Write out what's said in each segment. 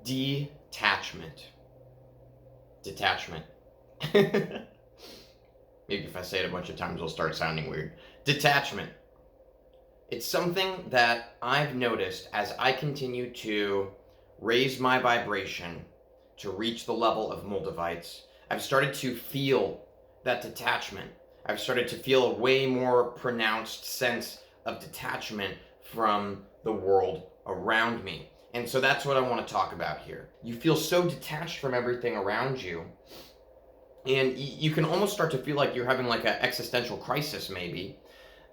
Detachment. Detachment. Maybe if I say it a bunch of times, it'll start sounding weird. Detachment. It's something that I've noticed as I continue to raise my vibration to reach the level of Moldavites. I've started to feel that detachment. I've started to feel a way more pronounced sense of detachment from the world around me. And so that's what I want to talk about here. You feel so detached from everything around you, and you can almost start to feel like you're having like an existential crisis maybe.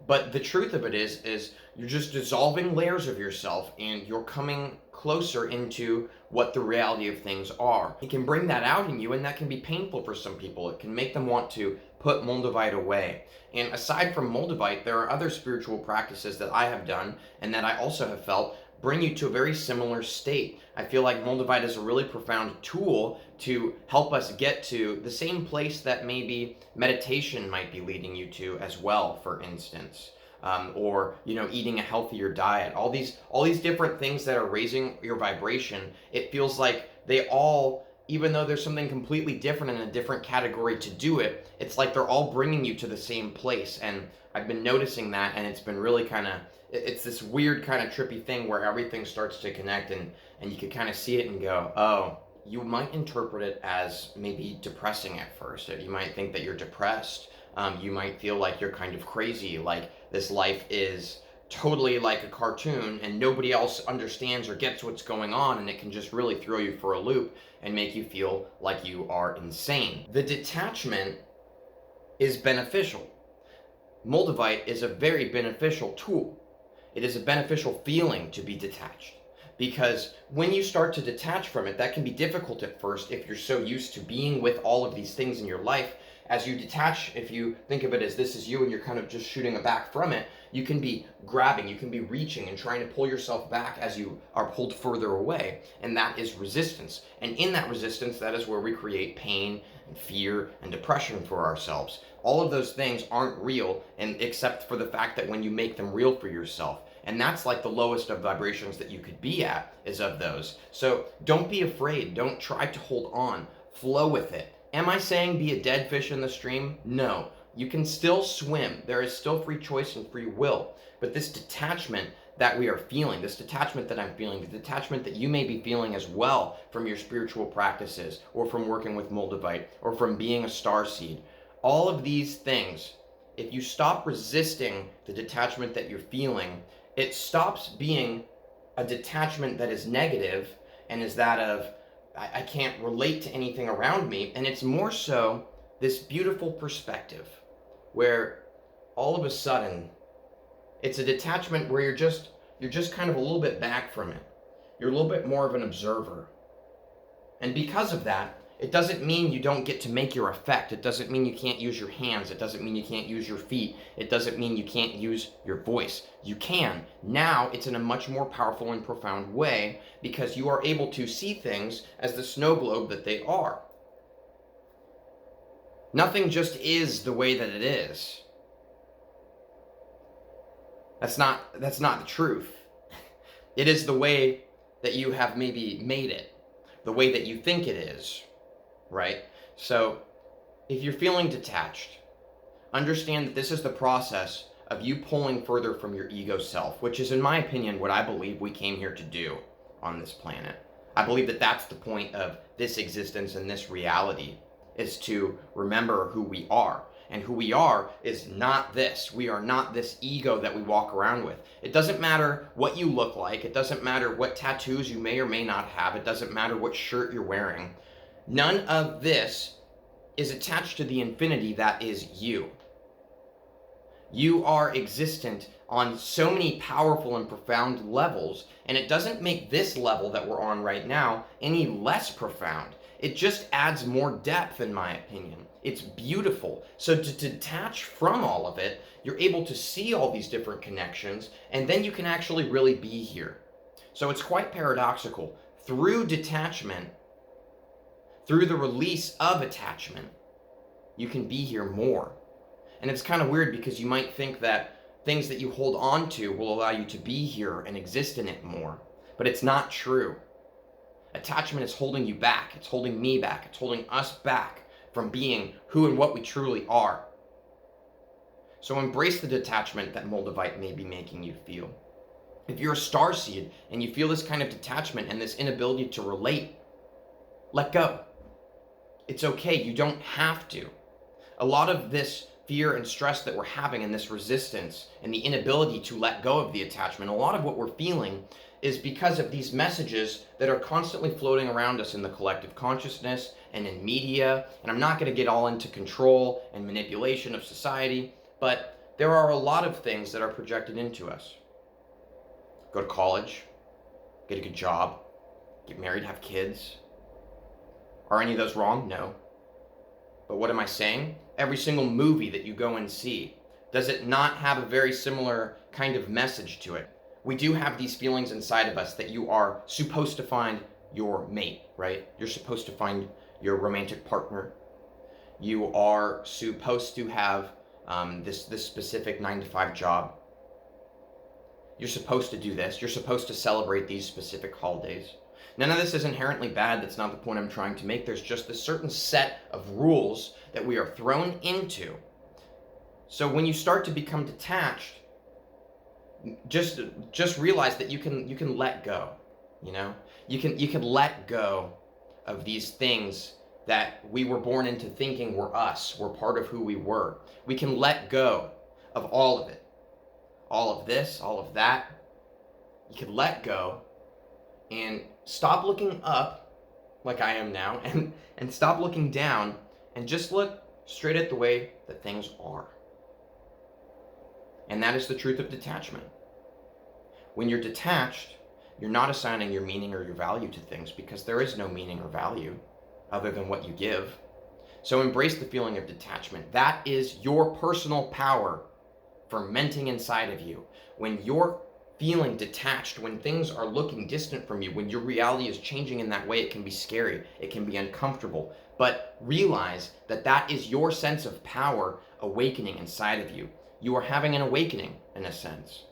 But the truth of it is you're just dissolving layers of yourself and you're coming closer into what the reality of things are. It can bring that out in you, and that can be painful for some people. It can make them want to put Moldavite away. And aside from Moldavite, there are other spiritual practices that I have done and that I also have felt bring you to a very similar state. I feel like Moldavite is a really profound tool to help us get to the same place that maybe meditation might be leading you to as well, for instance. Or eating a healthier diet. All these different things that are raising your vibration. It feels like they all, even though there's something completely different in a different category to do it, it's like they're all bringing you to the same place. And I've been noticing that, and it's been really it's this weird kind of trippy thing where everything starts to connect, and you can kind of see it and go, oh, you might interpret it as maybe depressing at first. You might think that you're depressed. You might feel like you're kind of crazy, like this life is totally like a cartoon and nobody else understands or gets what's going on, and it can just really throw you for a loop and make you feel like you are insane. The detachment is beneficial. Moldavite is a very beneficial tool. It is a beneficial feeling to be detached, because when you start to detach from it, that can be difficult at first if you're so used to being with all of these things in your life. As you detach, if you think of it as this is you and you're kind of just shooting back from it, you can be grabbing, you can be reaching and trying to pull yourself back as you are pulled further away. And that is resistance. And in that resistance, that is where we create pain and fear and depression for ourselves. All of those things aren't real, and except for the fact that when you make them real for yourself. And that's like the lowest of vibrations that you could be at, is of those. So don't be afraid. Don't try to hold on. Flow with it. Am I saying be a dead fish in the stream? No. You can still swim. There is still free choice and free will. But this detachment that we are feeling, this detachment that I'm feeling, the detachment that you may be feeling as well from your spiritual practices, or from working with Moldavite, or from being a starseed, all of these things, if you stop resisting the detachment that you're feeling, it stops being a detachment that is negative and is that of, I can't relate to anything around me. And it's more so this beautiful perspective where all of a sudden it's a detachment where you're just kind of a little bit back from it. You're a little bit more of an observer. And because of that, it doesn't mean you don't get to make your effect. It doesn't mean you can't use your hands. It doesn't mean you can't use your feet. It doesn't mean you can't use your voice. You can. Now it's in a much more powerful and profound way, because you are able to see things as the snow globe that they are. Nothing just is the way that it is. That's not the truth. It is the way that you have maybe made it, the way that you think it is. Right? So if you're feeling detached, understand that this is the process of you pulling further from your ego self, which is, in my opinion, what I believe we came here to do on this planet. I believe that that's the point of this existence and this reality, is to remember who we are. And who we are is not this. We are not this ego that we walk around with. It doesn't matter what you look like. It doesn't matter what tattoos you may or may not have. It doesn't matter what shirt you're wearing. None of this is attached to the infinity that is you. You are existent on so many powerful and profound levels, and it doesn't make this level that we're on right now any less profound. It just adds more depth, in my opinion. It's beautiful. So to detach from all of it, you're able to see all these different connections, and then you can actually really be here. So it's quite paradoxical. Through detachment, through the release of attachment, you can be here more. And it's kind of weird, because you might think that things that you hold on to will allow you to be here and exist in it more. But it's not true. Attachment is holding you back. It's holding me back. It's holding us back from being who and what we truly are. So embrace the detachment that Moldavite may be making you feel. If you're a starseed and you feel this kind of detachment and this inability to relate, let go. It's okay. You don't have to. A lot of this fear and stress that we're having and this resistance and the inability to let go of the attachment, a lot of what we're feeling is because of these messages that are constantly floating around us in the collective consciousness and in media. And I'm not going to get all into control and manipulation of society, but there are a lot of things that are projected into us. Go to college, get a good job, get married, have kids. Are any of those wrong? No. But what am I saying? Every single movie that you go and see, does it not have a very similar kind of message to it? We do have these feelings inside of us that you are supposed to find your mate, right? You're supposed to find your romantic partner. You are supposed to have this specific 9-to-5 job. You're supposed to do this. You're supposed to celebrate these specific holidays. None of this is inherently bad. That's not the point I'm trying to make. There's just a certain set of rules that we are thrown into. So when you start to become detached, just realize that you can let go. You know, you can let go of these things that we were born into thinking were us, were part of who we were. We can let go of all of it. All of this, all of that. You can let go and stop looking up like I am now and stop looking down and just look straight at the way that things are. And that is the truth of detachment. When you're detached, you're not assigning your meaning or your value to things because there is no meaning or value other than what you give. So embrace the feeling of detachment. That is your personal power fermenting inside of you. When you're feeling detached, when things are looking distant from you, when your reality is changing in that way, it can be scary, it can be uncomfortable. But realize that that is your sense of power awakening inside of you. You are having an awakening in a sense.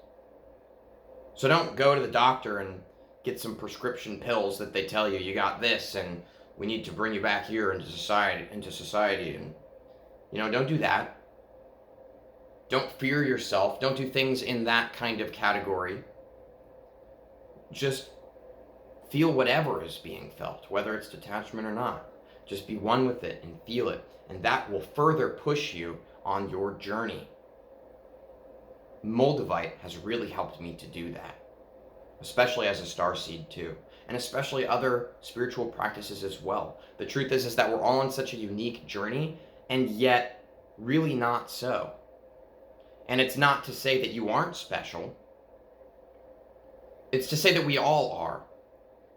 So don't go to the doctor and get some prescription pills that they tell you, you got this and we need to bring you back here into society. And, don't do that. Don't fear yourself. Don't do things in that kind of category. Just feel whatever is being felt, whether it's detachment or not. Just be one with it and feel it. And that will further push you on your journey. Moldavite has really helped me to do that, especially as a starseed too, and especially other spiritual practices as well. The truth is that we're all on such a unique journey, and yet really not so. And it's not to say that you aren't special. It's to say that we all are.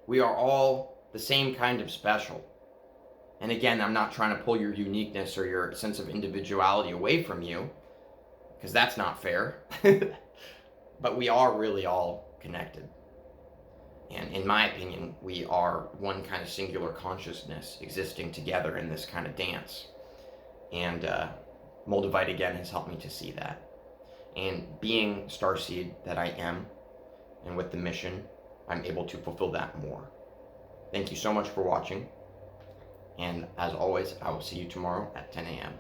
We are all the same kind of special. And again, I'm not trying to pull your uniqueness or your sense of individuality away from you, because that's not fair. But we are really all connected. And in my opinion, we are one kind of singular consciousness existing together in this kind of dance. And Moldavite again has helped me to see that. And being starseed that I am, and with the mission, I'm able to fulfill that more. Thank you so much for watching. And as always, I will see you tomorrow at 10 a.m.